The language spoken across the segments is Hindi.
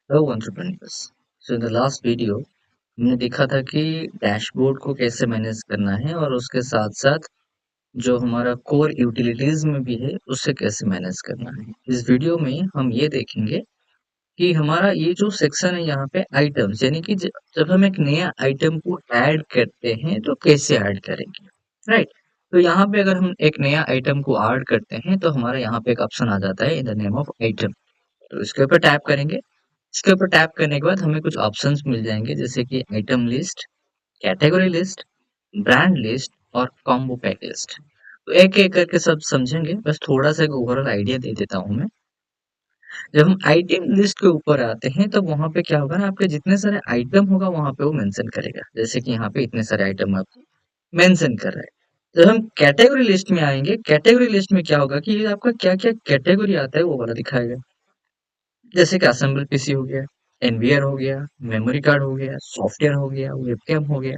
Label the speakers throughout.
Speaker 1: Hello entrepreneurs. So in the last video हमने देखा था कि डैशबोर्ड को कैसे मैनेज करना है और उसके साथ साथ जो हमारा कोर यूटिलिटीज में भी है उससे कैसे मैनेज करना है। इस वीडियो में हम ये देखेंगे कि हमारा ये जो सेक्शन है यहाँ पे आइटम्स, यानी कि जब हम एक नया आइटम को ऐड करते हैं तो कैसे ऐड करेंगे, राइट। तो यहाँ पे अगर हम एक नया आइटम को ऐड करते हैं तो हमारा यहाँ पे एक ऑप्शन आ जाता है in the name of item. तो इसके ऊपर टैप करेंगे। इसके ऊपर टैप करने के बाद हमें कुछ ऑप्शंस मिल जाएंगे जैसे कि item list, category list, brand list और कॉम्बो पैक लिस्ट। तो एक एक करके सब समझेंगे, बस थोड़ा सा एक ओवरऑल आइडिया दे देता हूँ मैं। जब हम आइटम लिस्ट के ऊपर आते हैं तो वहां पे क्या होगा ना, आपके जितने सारे आइटम होगा वहां पे वो मेंशन करेगा, जैसे कि यहाँ पे इतने सारे आइटम आपको मेंशन कर रहा है। जब हम कैटेगरी लिस्ट में आएंगे, कैटेगरी लिस्ट में क्या होगा कि ये आपका क्या क्या कैटेगरी आता है वो वाला दिखाएगा। जैसे कि असेंबल पीसी हो गया, एनवीआर हो गया, मेमोरी कार्ड हो गया, सॉफ्टवेयर हो गया, वेबकैम हो गया,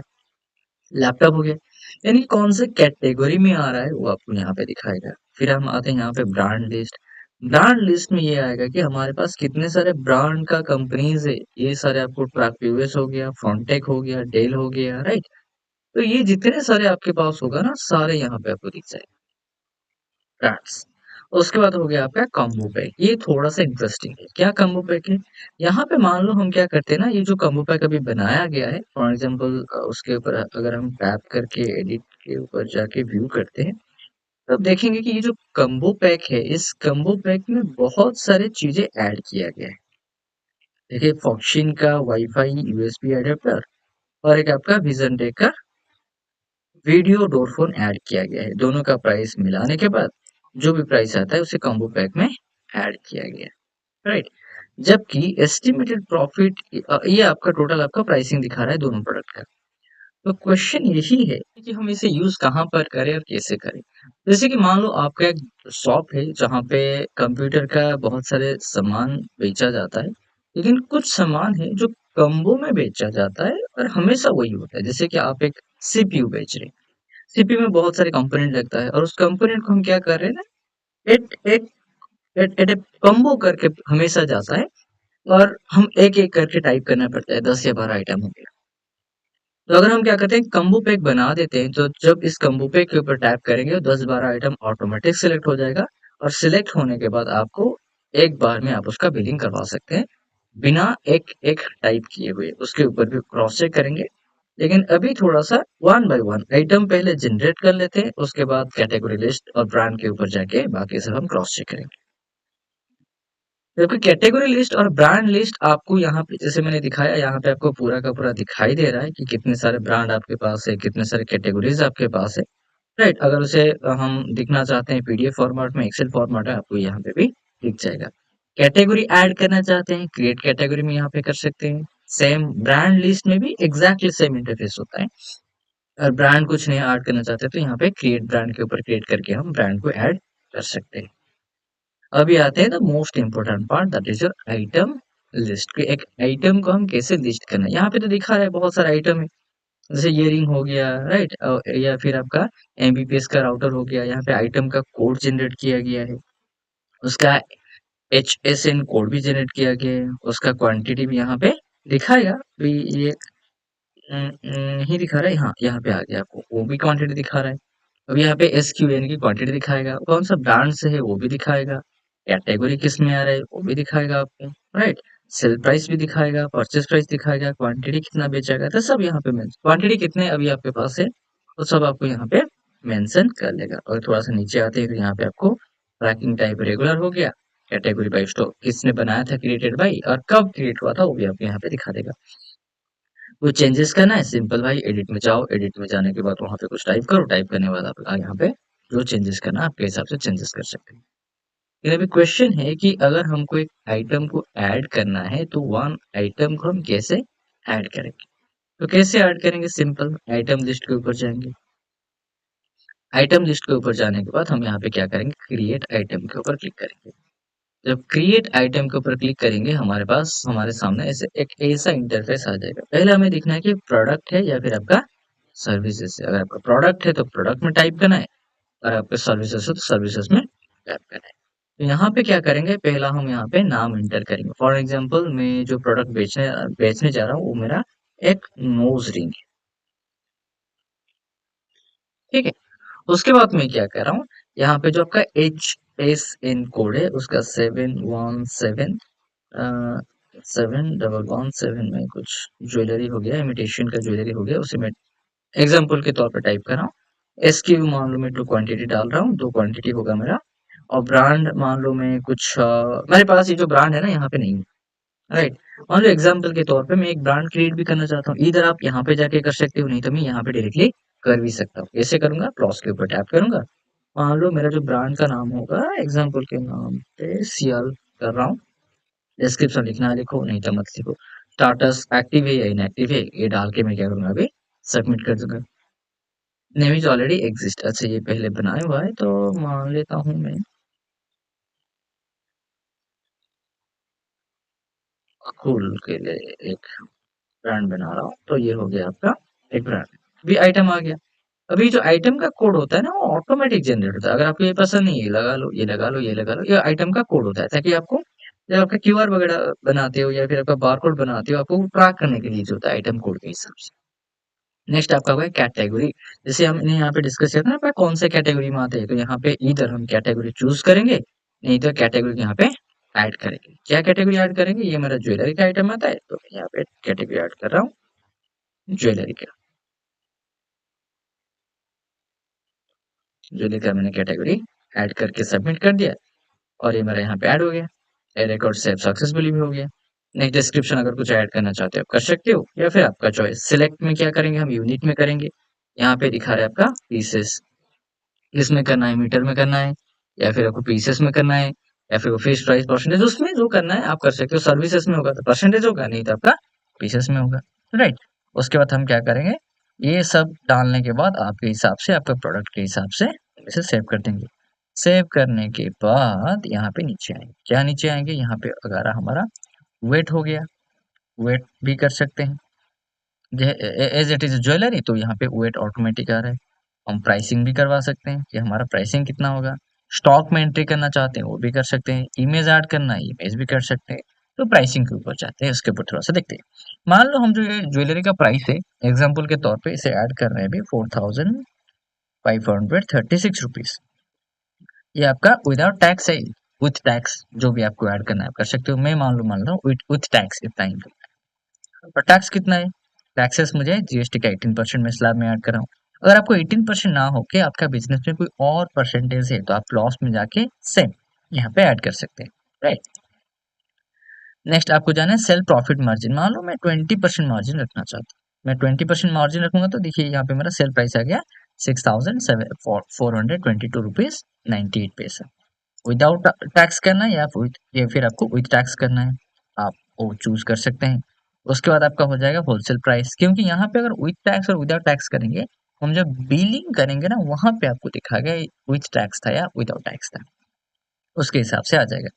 Speaker 1: लैपटॉप हो गया। यानी कौन से कैटेगरी में आ रहा है वो आपको यहाँ पे दिखाएगा। फिर हम आते हैं यहाँ पे ब्रांड लिस्ट। ब्रांड लिस्ट में ये आएगा कि हमारे पास कितने सारे ब्रांड का कंपनीज है। ये सारे आपको ट्रैक यूएस हो गया, फ्रंटेक हो गया, डेल हो गया, राइट। तो ये जितने सारे आपके पास होगा ना, सारे यहाँ पे आपको दिख जाएंगे ब्रांड्स। उसके बाद हो गया आपका कॉम्बो पैक। ये थोड़ा सा इंटरेस्टिंग है। क्या कॉम्बो पैक है? यहाँ पे मान लो हम क्या करते हैं ना, ये जो कॉम्बो पैक अभी बनाया गया है, फॉर एग्जांपल उसके ऊपर अगर हम टैप करके एडिट के ऊपर जाके व्यू करते हैं, तब देखेंगे कि ये जो कॉम्बो पैक है, इस कॉम्बो पैक में बहुत सारे चीजें ऐड किया गया है। देखिए, फॉक्सिन का वाईफाई यूएसबी एडेप्टर और एक आपका विजन टेक का वीडियो डोर फोन ऐड किया गया है। दोनों का प्राइस मिलाने के बाद जो भी प्राइस आता है उसे कॉम्बो पैक में ऐड किया गया है, राइट। जबकि एस्टिमेटेड प्रॉफिट, ये आपका टोटल आपका प्राइसिंग दिखा रहा है दोनों प्रोडक्ट का। तो क्वेश्चन यही है कि हम इसे यूज कहाँ पर करें और कैसे करें। जैसे कि मान लो आपका एक शॉप है जहाँ पे कंप्यूटर का बहुत सारे सामान बेचा जाता है, लेकिन कुछ सामान है जो कम्बो में बेचा जाता है और हमेशा वही होता है। जैसे कि आप एक सीपीयू बेच रहे हैं, सीपीयू में बहुत सारे कंपोनेंट लगता है और उस कंपोनेंट को हम क्या कर रहे हैं ना, एट एक एट एट ए कम्बो करके हमेशा जाता है और हम एक एक करके टाइप करना पड़ता है। 10 या 12 आइटम हो गया। तो अगर हम क्या करते हैं, कम्बो पैक बना देते हैं, तो जब इस कम्बो पैक के ऊपर टैप करेंगे 10-12 आइटम ऑटोमेटिक सिलेक्ट हो जाएगा और सिलेक्ट होने के बाद आपको एक बार में आप उसका बिलिंग करवा सकते हैं बिना एक एक टाइप किए हुए। उसके ऊपर भी क्रॉस चेक करेंगे, लेकिन अभी थोड़ा सा वन बाय वन आइटम पहले जनरेट कर लेते हैं, उसके बाद कैटेगरी लिस्ट और ब्रांड के ऊपर जाके बाकी सब हम क्रॉस चेक करेंगे। जबकि कैटेगरी लिस्ट और ब्रांड लिस्ट आपको यहाँ पे जैसे मैंने दिखाया, यहाँ पे आपको पूरा का पूरा दिखाई दे रहा है कि कितने सारे ब्रांड आपके पास है, कितने सारे कैटेगरीज आपके पास है, राइट। अगर उसे हम दिखना चाहते हैं पीडीएफ फॉर्मेट में, एक्सेल फॉर्मेट है, आपको यहाँ पे भी दिख जाएगा। कैटेगरी ऐड करना चाहते हैं, क्रिएट कैटेगरी में यहाँ पे कर सकते हैं। सेम ब्रांड लिस्ट में भी एग्जैक्टली सेम इंटरफेस होता है। और ब्रांड कुछ नया ऐड करना चाहते हैं तो यहाँ पे क्रिएट ब्रांड के ऊपर क्रिएट करके हम ब्रांड को ऐड कर सकते हैं। अभी आते हैं the most important part, that is your item list. कि एक आइटम को हम कैसे लिस्ट करना है। यहाँ पे तो दिखा रहा है बहुत सारे आइटम है, जैसे इयरिंग हो गया, राइट, या फिर आपका एमबीपीएस का राउटर हो गया। यहाँ पे आइटम का कोड जनरेट किया गया है, उसका एचएसएन कोड भी जनरेट किया गया है, उसका क्वांटिटी भी यहाँ पे दिखाएगा। अभी ये नहीं दिखा रहा है, हाँ यहाँ पे आ गया, आपको वो भी क्वांटिटी दिखा रहा है। अब यहाँ पे एसक्यूएन की क्वांटिटी दिखाएगा, कौन सा ब्रांड से है वो भी दिखाएगा, कैटेगरी किस में आ रहा है वो भी दिखाएगा आपको, राइट। सेल प्राइस भी दिखाएगा, परचेज प्राइस दिखाएगा, क्वांटिटी कितना बेचा तो सब यहाँ पे क्वांटिटी कितने अभी आपके पास है तो सब आपको यहाँ पे मेंशन कर लेगा। और थोड़ा सा नीचे आते हैं तो यहाँ पे आपको ट्रैकिंग टाइप रेगुलर हो गया, कैटेगरी बाई स्टॉक किसने बनाया था, क्रिएटेड बाई, और कब क्रिएट हुआ था वो भी आपको यहाँ पे दिखा देगा। वो चेंजेस करना है, सिंपल भाई, एडिट में जाओ, एडिट में जाने के बाद वहां पे कुछ टाइप करो, टाइप करने के बाद आप यहाँ पे जो चेंजेस करना है आपके हिसाब से चेंजेस कर सकते हैं। लेकिन अभी क्वेश्चन है कि अगर हमको एक आइटम को ऐड करना है तो वन आइटम को हम कैसे ऐड करेंगे। तो कैसे ऐड करेंगे, सिंपल, आइटम लिस्ट के ऊपर जाएंगे। आइटम लिस्ट के ऊपर जाने के बाद हम यहाँ पे क्या करेंगे, क्रिएट आइटम के ऊपर क्लिक करेंगे। जब क्रिएट आइटम के ऊपर क्लिक करेंगे हमारे पास, हमारे सामने ऐसे एक ऐसा इंटरफेस आ जाएगा। पहले हमें देखना है कि प्रोडक्ट है या फिर आपका सर्विसेज है। अगर आपका प्रोडक्ट है तो प्रोडक्ट में टाइप करना है, और आपके सर्विसेज है तो सर्विसेज में टाइप करना है। तो यहाँ पे क्या करेंगे, पहला हम यहाँ पे नाम एंटर करेंगे। फॉर एग्जांपल मैं जो प्रोडक्ट बेचने बेचने जा रहा हूँ वो मेरा एक नोज रिंग है, ठीक है। उसके बाद मैं क्या कर रहा हूँ, यहाँ पे जो आपका HSN कोड है उसका 717 711 में कुछ ज्वेलरी हो गया, इमिटेशन का ज्वेलरी हो गया, उसे मैं एग्जाम्पल के तौर पे टाइप कर रहा हूँ। SKU मान लो मैं 2 क्वांटिटी डाल रहा हूँ, 2 क्वांटिटी होगा मेरा। और ब्रांड मान लो मैं कुछ मेरे पास ये जो ब्रांड है ना यहाँ पे नहीं है, राइट। मान लो एग्जाम्पल के तौर पे मैं एक ब्रांड क्रिएट भी करना चाहता हूँ, इधर आप यहाँ पे जाके कर सकते हो, नहीं तो मैं यहाँ पे डायरेक्टली कर भी सकता हूँ। कैसे करूंगा, क्रॉस के ऊपर टैप करूंगा। मान लो मेरा जो ब्रांड का नाम होगा, एग्जाम्पल के नाम पे सियल कर रहा हूँ। डिस्क्रिप्शन लिखना है लिखो, नहीं तो मत लिखो। स्टाटस एक्टिव है या इनएक्टिव है ये डाल के मैं क्या करूंगा, अभी सबमिट कर दूंगा। नेम इज ऑलरेडी एग्जिस्ट, अच्छा ये पहले बनाया हुआ है तो मान लेता हूँ मैं। कूल के लिए एक ब्रांड बना रहा हूँ, तो ये हो गया आपका एक ब्रांड। अभी आइटम आ गया। अभी जो आइटम का कोड होता है ना वो ऑटोमेटिक जनरेट होता है। अगर आपको ये पसंद नहीं है, ये लगा लो, ये लगा लो, ये लगा लो, ये आइटम का कोड होता है, ताकि आपको जब आपका क्यूआर वगैरह बनाते हो या फिर आपका बारकोड बनाते हो, आपको ट्रैक करने के लिए जो होता है आइटम कोड के हिसाब से। नेक्स्ट आपका होगा कैटेगरी। जैसे हमने यहाँ पे डिस्कस किया था ना, कौन से कैटेगरी में आते हैं, तो यहाँ पे इधर हम कैटेगरी चूज करेंगे, नहीं तो कैटेगरी यहाँ पे ऐड करेंगे। क्या कैटेगरी ऐड करेंगे, ये मेरा ज्वेलरी का आइटम आता है तो मैं यहाँ पे कैटेगरी ऐड कर रहा हूँ ज्वेलरी का। ज्वेलरी का मैंने कैटेगरी ऐड करके सबमिट कर दिया, और ये मेरा यहाँ पे ऐड हो गया। ये रिकॉर्ड सेव सक्सेसफुली भी हो गया। नेक्स्ट डिस्क्रिप्शन अगर कुछ ऐड करना चाहते हो आप कर सकते हो, या फिर आपका चॉइस। सिलेक्ट में क्या करेंगे, हम यूनिट में करेंगे। यहाँ पे दिखा रहा है आपका पीसेस, किसमें करना है, मीटर में करना है, या फिर आपको पीसेस में करना है, या फिर फिक्स प्राइस परसेंटेज, उसमें जो करना है आप कर सकते हो। सर्विसेज में होगा तो परसेंटेज होगा, नहीं तो आपका पीसेस में होगा, राइट। उसके बाद हम क्या करेंगे, ये सब डालने के बाद आपके हिसाब से, आपके प्रोडक्ट के हिसाब से इसे सेव कर देंगे। सेव करने के बाद यहाँ पे नीचे आएंगे, क्या नीचे आएंगे, यहाँ पे अगर हमारा वेट हो गया, वेट भी कर सकते हैं। एज इट इज ज्वेलरी तो यहाँ पे वेट ऑटोमेटिक आ रहा है। हम प्राइसिंग भी करवा सकते हैं कि हमारा प्राइसिंग कितना होगा। स्टॉक में एंट्री करना चाहते हैं वो भी कर सकते हैं। इमेज ऐड करना है, इमेज भी कर सकते हैं। तो प्राइसिंग के ऊपर जाते हैं, उसके ऊपर थोड़ा सा देखते हैं। मान लो हम जो ये ज्वेलरी का प्राइस है, एग्जाम्पल के तौर पे इसे ऐड कर रहे हैं अभी 4536 रुपीज। ये आपका विदाउट टैक्स है। विथ टैक्स जो भी आपको ऐड करना है आप कर सकते हो। मैं मान लो विथ टैक्स इतना इनकम। और टैक्स कितना है, टैक्सेस मुझे जीएसटी का 18% में स्लैब में ऐड कर रहा हूँ। अगर आपको 18% ना हो के आपका बिजनेस में कोई और परसेंटेज है, तो आप लॉस में जाके सेम यहाँ पे ऐड कर सकते हैं, राइट। नेक्स्ट आपको जाना है सेल प्रॉफिट मार्जिन। मान लो मैं 20% मार्जिन रखना चाहता हूँ, मैं 20% मार्जिन रखूंगा तो देखिए यहाँ पे मेरा सेल प्राइस आ गया 6422 रुपीज 98 पैसा। विदाउट टैक्स करना है या फिर आपको विद टैक्स करना है, आप वो चूज कर सकते हैं। उसके बाद आपका हो जाएगा होलसेल प्राइस, क्योंकि यहाँ पे अगर विद टैक्स और विदाउट टैक्स करेंगे, हम जब बिलिंग करेंगे ना वहां पे आपको दिखाएगा विद टैक्स था या विदाउट टैक्स था, उसके हिसाब से आ जाएगा।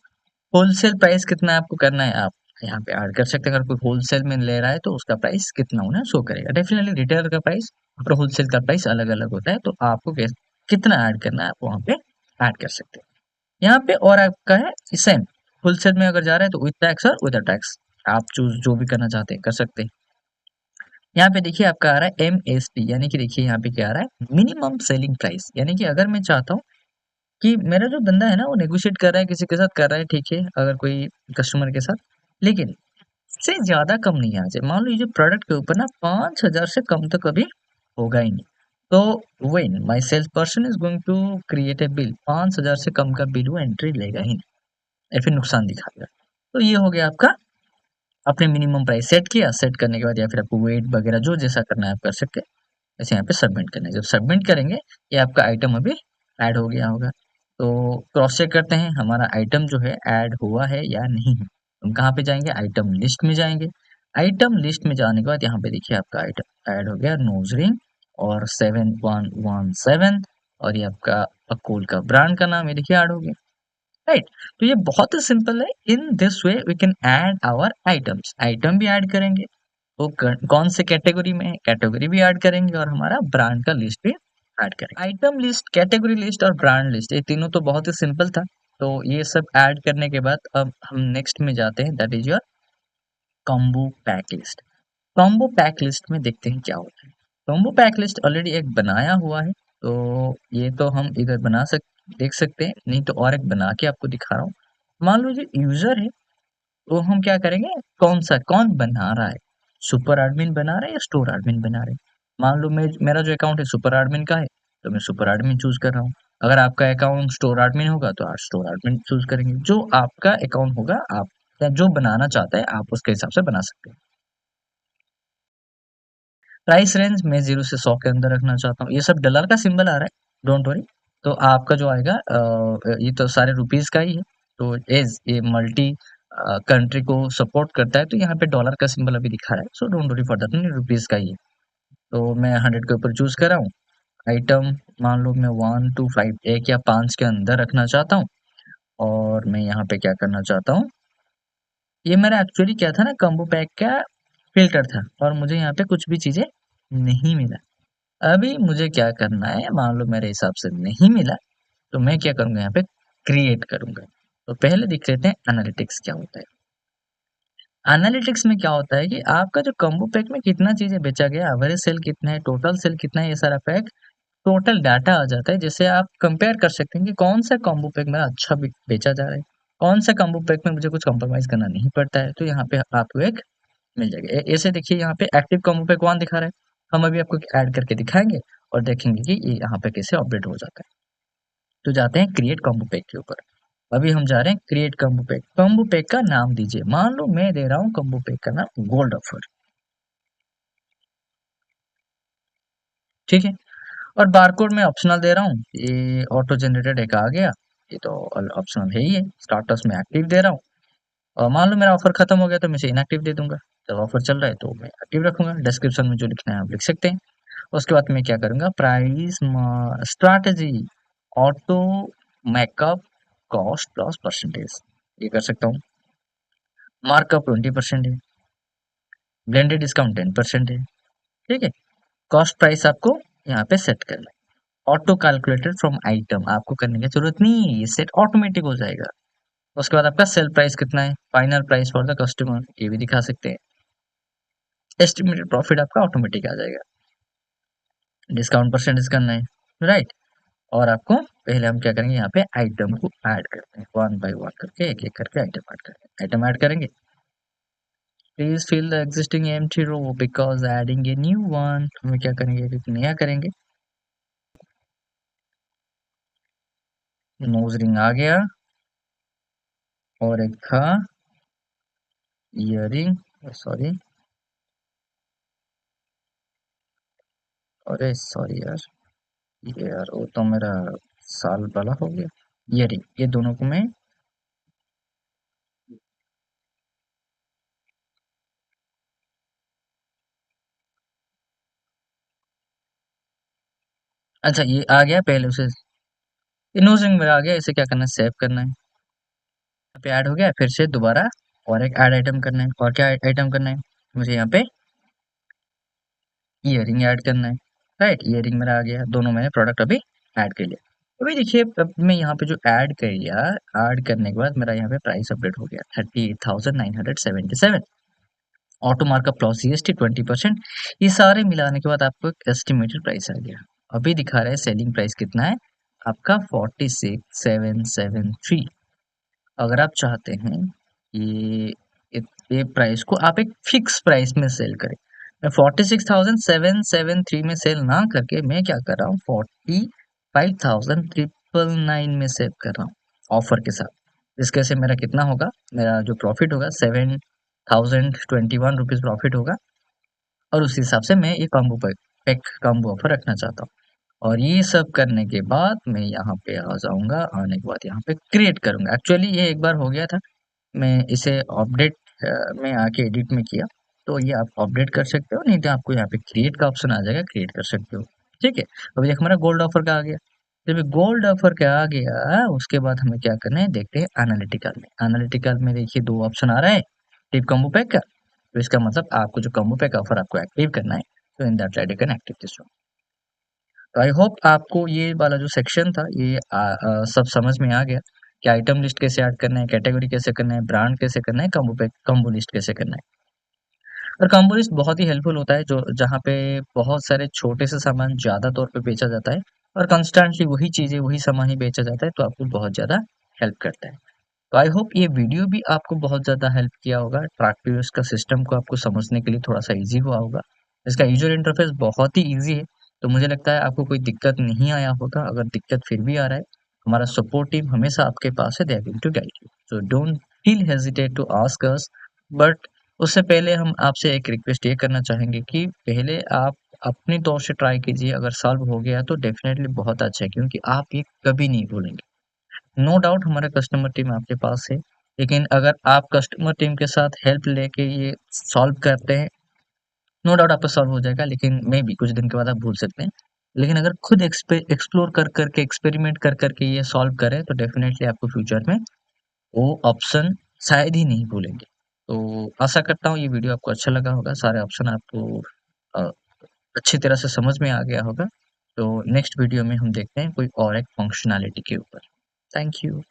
Speaker 1: होलसेल प्राइस कितना आपको करना है, आप यहाँ पे ऐड कर सकते हैं। अगर कोई होलसेल में ले रहा है तो उसका प्राइस कितना होना शो करेगा। डेफिनेटली रिटेलर का प्राइस और होलसेल का प्राइस अलग अलग होता है, तो आपको कितना ऐड करना है आप वहाँ पे ऐड कर सकते हैं। यहाँ पे और आपका है सेम, होलसेल में अगर जा रहा है तो विद टैक्स और विदाउट टैक्स, आप चूज जो भी करना चाहते हैं कर सकते हैं। यहाँ पे देखिए आपका आ रहा है MSP, यानी कि देखिए यहाँ पे क्या आ रहा है, मिनिमम सेलिंग प्राइस। यानी कि अगर मैं चाहता हूँ कि मेरा जो बंदा है ना वो नेगोशिएट कर रहा है, किसी के साथ कर रहा है, ठीक है, अगर कोई कस्टमर के साथ, लेकिन इससे ज्यादा कम नहीं आ जाए। मान लो ये जो प्रोडक्ट के ऊपर ना 5,000 से कम तो कभी होगा ही नहीं। तो when my sales person is going to create a bill, 5,000 से कम का बिल वो एंट्री लेगा ही नहीं, या फिर नुकसान दिखाएगा। तो ये हो गया आपका, आपने मिनिमम प्राइस सेट किया, सेट करने के बाद या फिर आपको वेट वगैरह जो जैसा करना है आप कर सकते हैं। ऐसे यहाँ पे सबमिट करना है, जब सबमिट करेंगे ये आपका आइटम अभी ऐड हो गया होगा। तो क्रॉस चेक करते हैं हमारा आइटम जो है ऐड हुआ है या नहीं है। हम कहाँ पे जाएंगे, आइटम लिस्ट में जाएंगे। आइटम लिस्ट में जाने के बाद यहाँ पे देखिए आपका आइटम ऐड हो गया नोज रिंग और 7117, और ये आपका अकोल का ब्रांड का नाम है, देखिए ऐड हो गया, राइट। तो ये बहुत ही सिंपल है। In this way we can add our items, item भी ऐड करेंगे, वो कौन से कैटेगरी में है कैटेगरी भी ऐड करेंगे, और हमारा ब्रांड का लिस्ट भी ऐड करेंगे। आइटम लिस्ट, कैटेगरी लिस्ट और ब्रांड लिस्ट, ये तीनों तो बहुत ही सिंपल था। तो ये सब ऐड करने के बाद अब हम नेक्स्ट में जाते हैं, that is your combo pack list. Combo pack list में देखते हैं क्या होता है। कॉम्बो पैक लिस्ट ऑलरेडी एक बनाया हुआ है, तो ये तो हम इधर देख सकते हैं, नहीं तो और एक बना के आपको दिखा रहा हूँ। मान लो जो यूजर है, तो हम क्या करेंगे, कौन बना रहा है, सुपर एडमिन बना रहा है या स्टोर एडमिन बना रहे हैं। मान लो मेरा जो अकाउंट है सुपर एडमिन का है, तो मैं सुपर एडमिन चूज कर रहा हूँ। अगर आपका अकाउंट स्टोर एडमिन होगा तो आप स्टोर एडमिन चूज करेंगे। जो आपका अकाउंट होगा, आप या जो बनाना चाहता है आप उसके हिसाब से बना सकते हैं। प्राइस रेंज मैं 0 से 100 के अंदर रखना चाहता हूँ। ये सब डॉलर का सिंबल आ रहा है, डोंट वरी। तो आपका जो आएगा ये तो सारे रुपीस का ही है। तो एज ये मल्टी कंट्री को सपोर्ट करता है, तो यहाँ पे डॉलर का सिंबल अभी दिखा रहा है, so don't worry for that, rupees का ही है। तो मैं 100 के ऊपर चूज कर रहा हूँ। आइटम मान लो मैं 1 to 5, 1 या 5 के अंदर रखना चाहता हूँ। और मैं यहाँ पे क्या करना चाहता हूँ, ये मेरा एक्चुअली क्या था ना, कॉम्बो पैक का फिल्टर था, और मुझे यहाँ पे कुछ भी चीजें नहीं मिला। अभी मुझे क्या करना है, मान लो मेरे हिसाब से नहीं मिला, तो मैं क्या करूंगा, यहाँ पे क्रिएट करूंगा। तो पहले देख लेते हैं एनालिटिक्स क्या होता है। एनालिटिक्स में क्या होता है कि आपका जो कॉम्बो पैक में कितना चीजें बेचा गया, एवरेज सेल कितना है, टोटल सेल कितना है, ये सारा पैक टोटल डाटा आ जाता है, जिससे आप कंपेयर कर सकते हैं कि कौन सा कॉम्बो पैक मेरा अच्छा बेचा जा रहा है, कौन सा कॉम्बो पैक में मुझे कुछ कॉम्प्रोमाइज करना नहीं पड़ता है। तो यहाँ पे आपको एक मिल जाएगा। ऐसे देखिए, यहाँ पे एक्टिव कॉम्बो पैक 1 दिखा रहा है। हम अभी आपको ऐड करके दिखाएंगे और देखेंगे कि ये यहाँ पे कैसे अपडेट हो जाता है। तो जाते हैं क्रिएट कॉम्बो पैक के ऊपर। अभी हम जा रहे हैं create combo pack. Combo pack का नाम दीजिए, मान लो मैं दे रहा हूँ कॉम्बो पैक का नाम गोल्ड ऑफर, ठीक है। और बारकोड में ऑप्शनल दे रहा हूँ, ये ऑटो जनरेटेड एक आ गया, ये तो ऑप्शनल है ही है। स्टार्टस में एक्टिव दे रहा हूँ, और मान लो मेरा ऑफर खत्म हो गया तो मैं इसे इनएक्टिव दे दूंगा। जब ऑफर चल रहा है तो मैं एक्टिव रखूंगा। डिस्क्रिप्शन में जो लिखना है आप लिख सकते हैं। उसके बाद मैं क्या करूंगा, price strategy auto makeup cost plus percentage, ये कर सकता हूँ। मार्कअप 20% है, ब्लेंडेड डिस्काउंट 10% है, ठीक है। कॉस्ट प्राइस आपको यहाँ पे सेट करना है। ऑटो कैलकुलेटेड फ्रॉम आइटम, आपको करने की जरूरत नहीं है, ये सेट ऑटोमेटिक हो जाएगा। उसके बाद आपका सेल प्राइस कितना है, final price for the customer, ये भी दिखा सकते हैं। एस्टिमेटेड प्रॉफिट आपका ऑटोमेटिक आ जाएगा। डिस्काउंट परसेंटेज करना है, राइट। और आपको पहले हम क्या करेंगे, यहाँ पे आइटम को ऐड करते हैं, वन बाय वन करके एक एक करके आइटम ऐड करते हैं। आइटम ऐड करेंगे, please fill the existing empty row because adding a new one. हमें क्या करेंगे, एक नया करेंगे। नोज रिंग आ गया, और एक था ईयरिंग, सॉरी, अरे सॉरी यार, ये यार वो तो मेरा साल वाला हो गया। ईयरिंग, ये दोनों को मैं, अच्छा ये आ गया पहले उसे, ये नोज रिंग मेरा आ गया, इसे क्या करना है, सेव करना है। यहाँ पे ऐड हो गया, फिर से दोबारा और एक ऐड आइटम करना है। और क्या आइटम करना है मुझे, यहाँ पे ईयरिंग ऐड करना है, राइट। ईयरिंग मेरा आ गया, दोनों मैंने प्रोडक्ट अभी ऐड कर लिया। अभी देखिए, अब मैं यहाँ पे जो ऐड कर लिया, ऐड करने के बाद मेरा यहाँ पे प्राइस अपडेट हो गया 38,977। ऑटो मार्कअप प्लस जीएसटी 20%, ये सारे मिलाने के बाद आपको एक एस्टिमेटेड प्राइस आ गया। अभी दिखा रहा है सेलिंग प्राइस कितना है आपका, 46,773। अगर आप चाहते हैं ये ये प्राइस को आप एक फिक्स प्राइस में सेल करें, मैं 46,773 में सेल ना करके मैं क्या कर रहा हूँ, 45,999 में सेल कर रहा हूँ ऑफर के साथ। इसके से मेरा कितना होगा, मेरा जो प्रॉफिट होगा 7,021 रुपीज प्रॉफिट होगा। और उस हिसाब से मैं ये कॉम्बो पैक कॉम्बो ऑफर रखना चाहता हूँ। और ये सब करने के बाद मैं यहाँ पे आ जाऊंगा, आने के बाद यहाँ पे क्रिएट करूंगा। एक्चुअली ये एक बार हो गया था, मैं इसे अपडेट में आके एडिट में किया, तो ये आप अपडेट कर सकते हो, नहीं तो आपको यहाँ पे क्रिएट का ऑप्शन आ जाएगा, क्रिएट कर सकते हो, ठीक है। अभी देख हमारा गोल्ड ऑफर का आ गया। जब गोल्ड ऑफर का आ गया, उसके बाद हमें क्या करना है, देखते हैं एनालिटिकल में। एनालिटिकल में देखिए दो ऑप्शन आ रहा है, टिप कॉम्बो पैक का। तो इसका मतलब आपको जो कॉम्बो पैक ऑफर आपको एक्टिव करना है, तो in that light you can active this. तो आई होप आपको ये वाला जो सेक्शन था ये सब समझ में आ गया। कि आइटम लिस्ट कैसे ऐड करना है, कैटेगरी कैसे करना है, ब्रांड कैसे करना है, कॉम्बो लिस्ट कैसे करना है। और कॉम्बो लिस्ट बहुत ही हेल्पफुल होता है जो जहाँ पे बहुत सारे छोटे से सामान ज़्यादा तौर पे बेचा जाता है और कंस्टेंटली वही चीज़ें वही सामान ही बेचा जाता है, तो आपको बहुत ज़्यादा हेल्प करता है। तो आई होप ये वीडियो भी आपको बहुत ज़्यादा हेल्प किया होगा, ट्रैक्टर्स का सिस्टम को आपको समझने के लिए थोड़ा सा ईज़ी हुआ होगा। इसका यूज़र इंटरफेस बहुत ही ईज़ी है, तो मुझे लगता है आपको कोई दिक्कत नहीं आया होगा। अगर दिक्कत फिर भी आ रहा है, हमारा सपोर्ट टीम हमेशा आपके पास है, they are going to guide you. So don't feel hesitate to ask us, but उससे पहले हम आपसे एक रिक्वेस्ट ये करना चाहेंगे कि पहले आप अपने तौर से ट्राई कीजिए, अगर सॉल्व हो गया तो डेफ़िनेटली बहुत अच्छा है, क्योंकि आप ये कभी नहीं भूलेंगे। नो डाउट हमारा कस्टमर टीम आपके पास है, लेकिन अगर आप कस्टमर टीम के साथ हेल्प लेके ये सॉल्व करते हैं, नो डाउट आपका सॉल्व हो जाएगा, लेकिन मे बी कुछ दिन के बाद आप भूल सकते हैं। लेकिन अगर खुद एक्सप्लोर कर करके एक्सपेरिमेंट कर करके ये सॉल्व करें तो डेफिनेटली आपको फ्यूचर में वो ऑप्शन शायद ही नहीं भूलेंगे। तो आशा करता हूँ ये वीडियो आपको अच्छा लगा होगा, सारे ऑप्शन आपको अ, अच्छी तरह से समझ में आ गया होगा। तो नेक्स्ट वीडियो में हम देखते हैं कोई और एक फंक्शनैलिटी के ऊपर। Thank you.